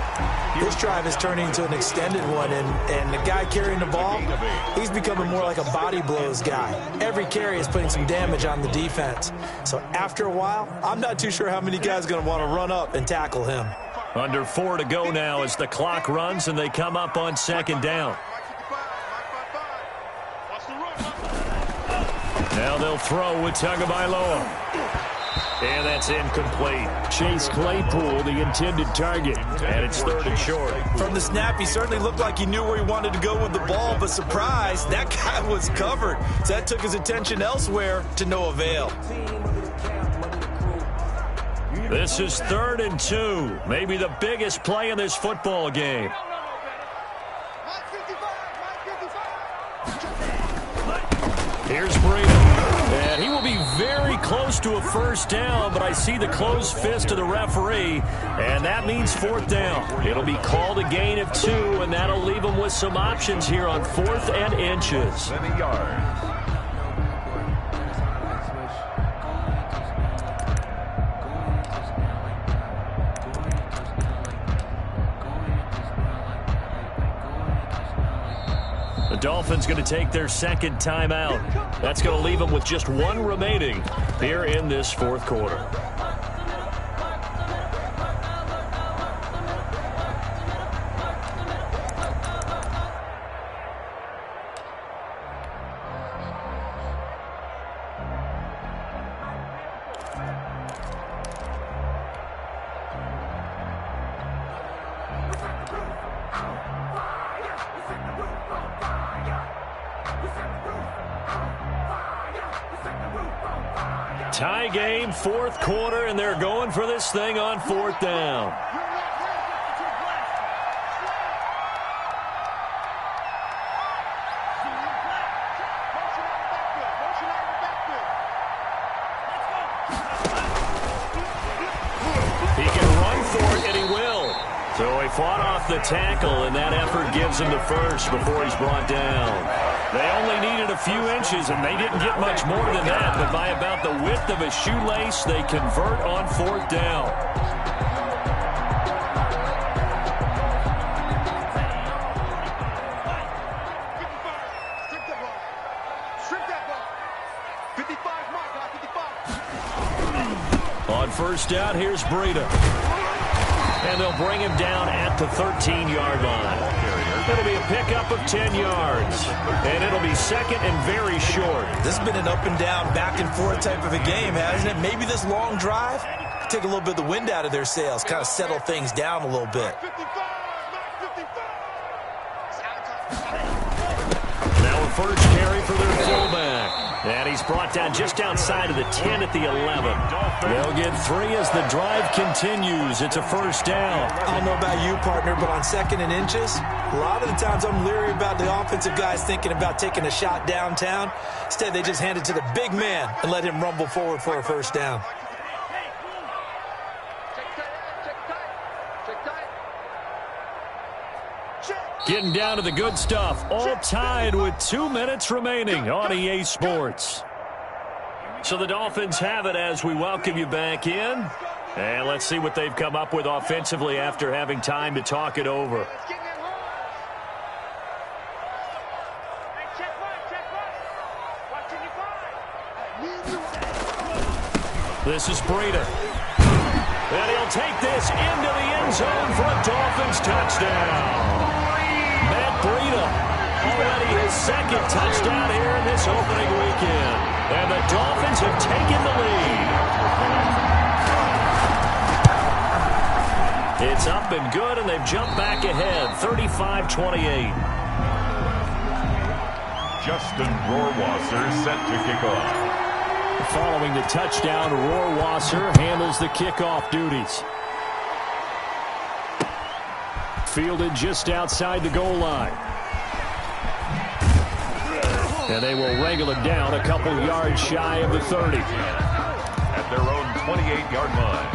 This drive is turning into an extended one, and the guy carrying the ball, he's becoming more like a body blows guy. Every carry is putting some damage on the defense. So after a while, I'm not too sure how many guys are going to want to run up and tackle him. Under 4 to go now as the clock runs and they come up on second down. Now they'll throw with Tagovailoa. And that's incomplete. Chase Claypool, the intended target. And it's 3rd and short. From the snap, he certainly looked like he knew where he wanted to go with the ball, but surprise, that guy was covered. So that took his attention elsewhere to no avail. This is 3rd and 2. Maybe the biggest play in this football game. Here's Breida. And he will be very close to a first down, but I see the closed fist of the referee, and that means 4th down. It'll be called a gain of 2, and that'll leave them with some options here on 4th and inches. 7 yards. The Dolphins going to take their second timeout. That's going to leave them with just 1 remaining here in this fourth quarter. Tie game, fourth quarter, and they're going for this thing on 4th down. He can run for it, and he will. So he fought off the tackle, and that effort gives him the first before he's brought down. They only needed a few inches, and they didn't get much more than that, but by about the width of a shoelace, they convert on 4th down. On first down, here's Breida. And they'll bring him down at the 13-yard line. It'll be a pickup of 10 yards. And it'll be second and very short. This has been an up-and-down, back-and-forth type of a game, hasn't it? Maybe this long drive take a little bit of the wind out of their sails, kind of settle things down a little bit. Now a first carry for their fullback. And he's brought down just outside of the 10 at the 11. They'll get 3 as the drive continues. It's a first down. I don't know about you, partner, but on second and inches, a lot of the times I'm leery about the offensive guys thinking about taking a shot downtown. Instead, they just hand it to the big man and let him rumble forward for a first down. Getting down to the good stuff. All tied with 2 minutes remaining on EA Sports. So the Dolphins have it as we welcome you back in. And let's see what they've come up with offensively after having time to talk it over. This is Breida. And he'll take this into the end zone for a Dolphins touchdown. Breida, already his second touchdown here in this opening weekend. And the Dolphins have taken the lead. It's up and good, and they've jumped back ahead, 35-28. Justin Rohrwasser set to kick off. Following the touchdown, Rohrwasser handles the kickoff duties. Fielded just outside the goal line. And they will wrangle him down a couple yards shy of the 30. At their own 28-yard line.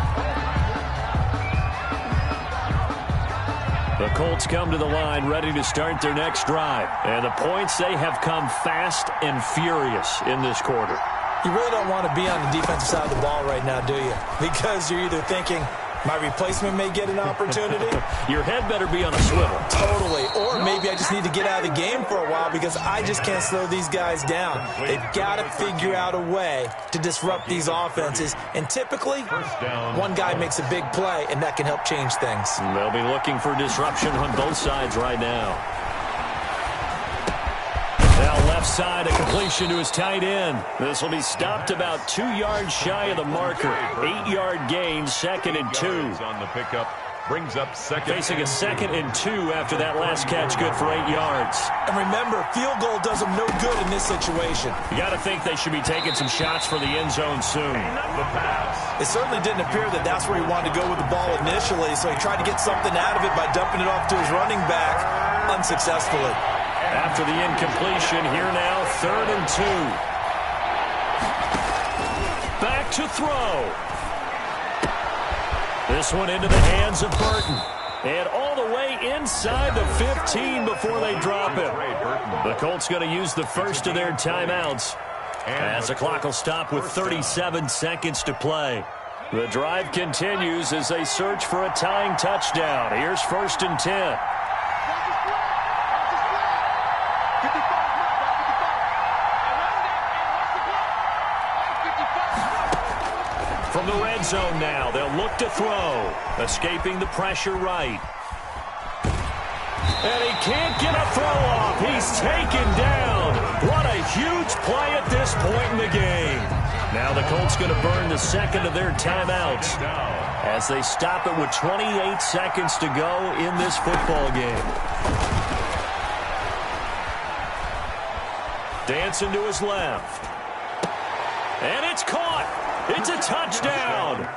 The Colts come to the line ready to start their next drive. And the points, they have come fast and furious in this quarter. You really don't want to be on the defensive side of the ball right now, do you? Because you're either thinking, my replacement may get an opportunity. Your head better be on a swivel. Totally. Or maybe I just need to get out of the game for a while because I just can't slow these guys down. They've got to figure out a way to disrupt these offenses. And typically, one guy makes a big play, and that can help change things. They'll be looking for disruption on both sides right now. Now left side, a completion to his tight end. This will be stopped about 2 yards shy of the marker. 8-yard gain, 2nd and 2. On the pickup, brings up second. Facing a 2nd and 2 after that last catch, good for 8 yards. And remember, field goal does them no good in this situation. You got to think they should be taking some shots for the end zone soon. The pass. It certainly didn't appear that that's where he wanted to go with the ball initially, so he tried to get something out of it by dumping it off to his running back unsuccessfully. After the incompletion, here now, 3rd and 2. Back to throw. This one into the hands of Burton. And all the way inside the 15 before they drop him. The Colts going to use the first of their timeouts. As the clock will stop with 37 seconds to play. The drive continues as they search for a tying touchdown. Here's 1st and 10. From the red zone now, they'll look to throw. Escaping the pressure right. And he can't get a throw off. He's taken down. What a huge play at this point in the game. Now the Colts going to burn the second of their timeouts as they stop it with 28 seconds to go in this football game. Dancing to his left. And it's caught. It's a touchdown.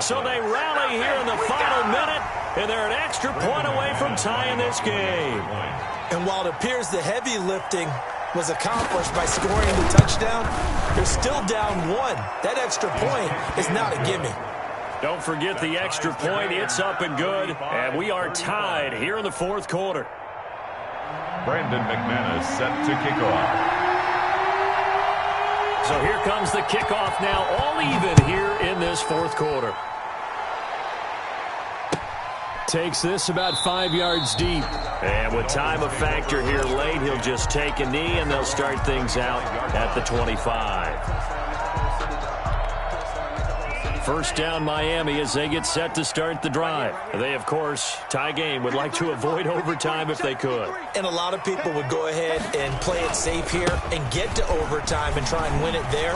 So they rally here in the final minute, and they're an extra point away from tying this game. And while it appears the heavy lifting was accomplished by scoring the touchdown, they're still down 1. That extra point is not a gimme. Don't forget the extra point. It's up and good, and we are tied here in the 4th quarter. Brandon McManus set to kick off. So here comes the kickoff now, all even here in this 4th quarter. Takes this about 5 yards deep. And with time a factor here late, he'll just take a knee, and they'll start things out at the 25. First down Miami as they get set to start the drive. They, of course, tie game, would like to avoid overtime if they could. And a lot of people would go ahead and play it safe here and get to overtime and try and win it there.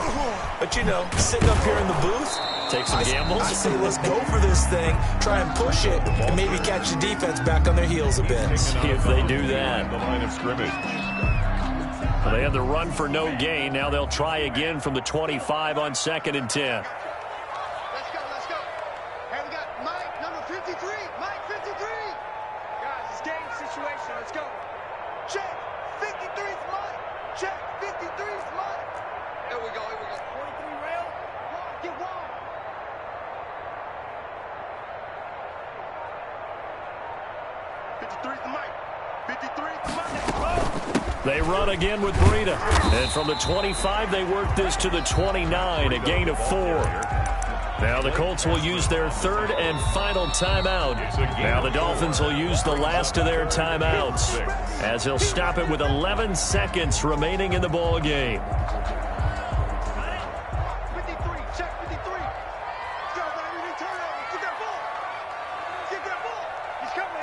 But, you know, sitting up here in the booth, take some gambles. I say let's go for this thing, try and push it, and maybe catch the defense back on their heels a bit. See if they do that. The line of scrimmage. Well, they had the run for no gain. Now they'll try again from the 25 on 2nd and 10. Let's go. Hey, we got Mike, number 53. Mike, 53. Guys, it's game situation. Let's go. Check. 53's Mike. Check. 53's Mike. Here we go. 43 rail. Get one. The Mike. 53's the Mike. They run again with Breida. And from the 25, they work this to the 29, a gain of 4. Now the Colts will use their third and final timeout. Now the Dolphins will use the last of their timeouts as he'll stop it with 11 seconds remaining in the ball game. 53, check 53. Let's go, baby. Return over. Get that ball. Get that ball. He's coming.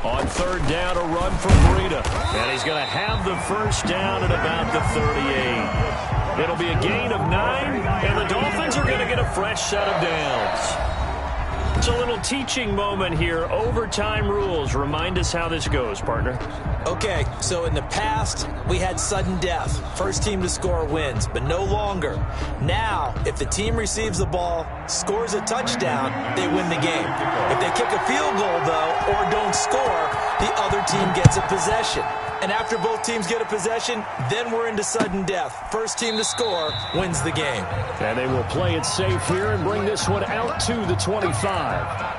On third down, a run for Breida. And he's going to have the first down at about the 38. It'll be a gain of 9, and the Dolphins are going to get a fresh set of downs. It's a little teaching moment here. Overtime rules. Remind us how this goes, partner. Okay, so in the past, we had sudden death. First team to score wins, but no longer. Now, if the team receives the ball, scores a touchdown, they win the game. If they kick a field goal, though, or don't score, the other team gets a possession. And after both teams get a possession, then we're into sudden death. First team to score wins the game. And they will play it safe here and bring this one out to the 25.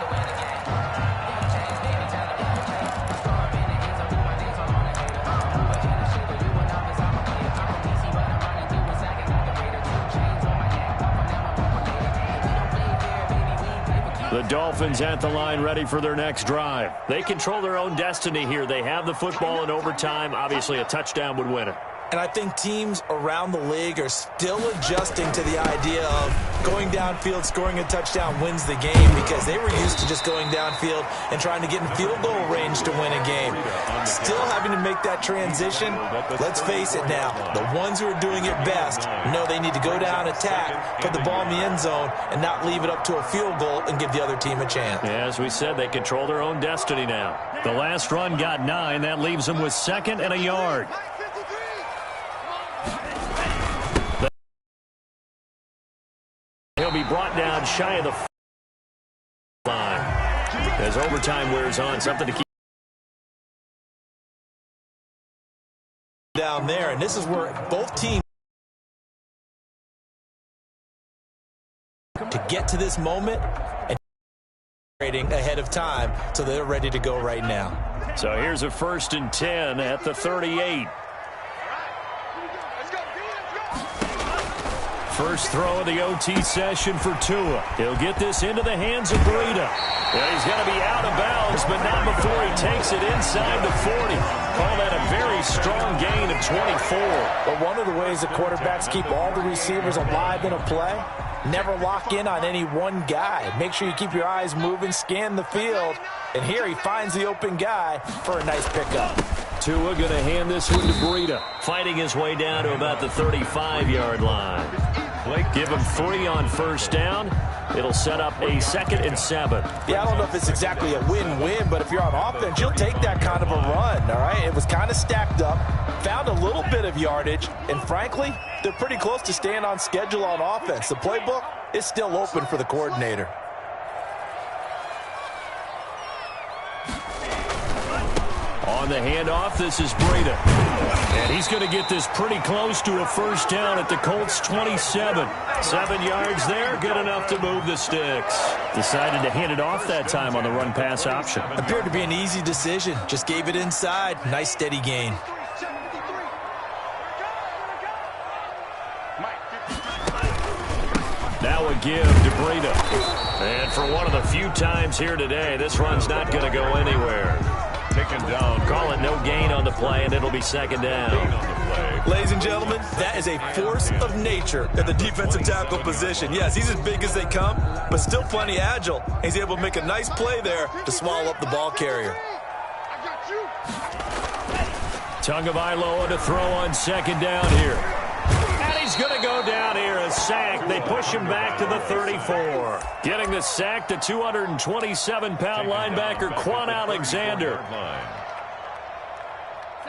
The Dolphins at the line ready for their next drive. They control their own destiny here. They have the football in overtime. Obviously, a touchdown would win it. And I think teams around the league are still adjusting to the idea of going downfield, scoring a touchdown wins the game, because they were used to just going downfield and trying to get in field goal range to win a game. Still having to make that transition. Let's face it now, the ones who are doing it best know they need to go down, attack, put the ball in the end zone, and not leave it up to a field goal and give the other team a chance. Yeah, as we said, they control their own destiny now. The last run got 9. That leaves them with 2nd and a yard. He'll be brought down shy of the line as overtime wears on. Something to keep down there, and this is where both teams to get to this moment and ahead of time, so they're ready to go right now. So here's a 1st and 10 at the 38. First throw of the OT session for Tua. He'll get this into the hands of Breida. And he's going to be out of bounds, but not before he takes it inside the 40. Call that a very strong gain of 24. But one of the ways that quarterbacks keep all the receivers alive in a play, never lock in on any one guy. Make sure you keep your eyes moving, scan the field. And here he finds the open guy for a nice pickup. Tua going to hand this one to Breida, fighting his way down to about the 35-yard line. Give him 3 on first down. It'll set up a 2nd and 7. Yeah, I don't know if it's exactly a win-win, but if you're on offense, you'll take that kind of a run, all right? It was kind of stacked up, found a little bit of yardage, and frankly, they're pretty close to staying on schedule on offense. The playbook is still open for the coordinator. On the handoff, this is Breida. And he's going to get this pretty close to a first down at the Colts' 27. 7 yards there, good enough to move the sticks. Decided to hand it off that time on the run-pass option. Appeared to be an easy decision. Just gave it inside. Nice, steady gain. Now a give to Breida. And for one of the few times here today, this run's not going to go anywhere. taken down. Call it no gain on the play, and it'll be second down. On the play. Ladies and gentlemen, that is a force of nature at the defensive tackle position. Yes, he's as big as they come, but still plenty agile. He's able to make a nice play there to swallow up the ball carrier. Tagovailoa to throw on second down here. And he's going to go down here, a sack. They push him back to the 34. Getting the sack, the 227-pound linebacker, Quan Alexander.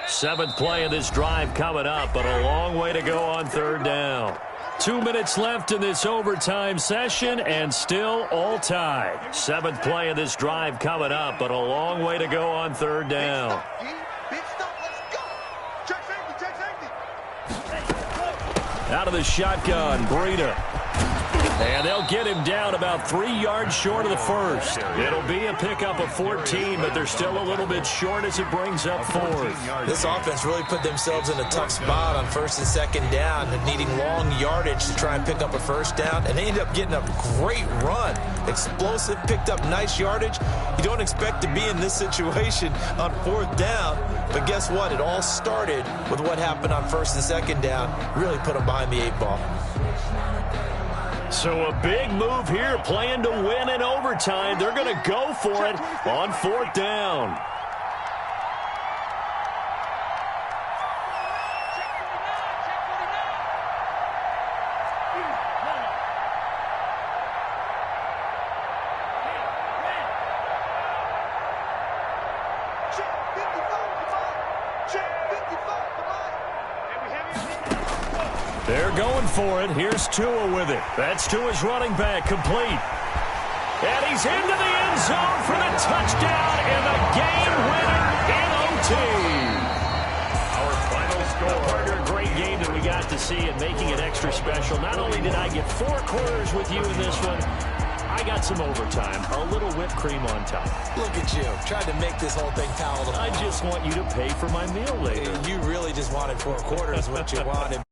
7th play of this drive coming up, but a long way to go on third down. 2 minutes left in this overtime session, and still all tied. 7th play of this drive coming up, but a long way to go on third down. Out of the shotgun, Breida. And they'll get him down about 3 yards short of the first. It'll be a pickup of 14, but they're still a little bit short as it brings up 4th. This offense really put themselves in a tough spot on 1st and 2nd down, and needing long yardage to try and pick up a first down, and they ended up getting a great run. Explosive, picked up nice yardage. You don't expect to be in this situation on 4th down, but guess what? It all started with what happened on 1st and 2nd down. Really put them behind the 8 ball. So a big move here, playing to win in overtime. They're going to go for it on 4th down. They're going for it. Here's Tua with it. That's Tua's running back, complete. And he's into the end zone for the touchdown and the game winner in OT. Our final score. Partner, great game that we got to see and making it extra special. Not only did I get 4 quarters with you in this one, I got some overtime, a little whipped cream on top. Look at you, trying to make this whole thing palatable. I just want you to pay for my meal later. You really just wanted 4 quarters, what you wanted.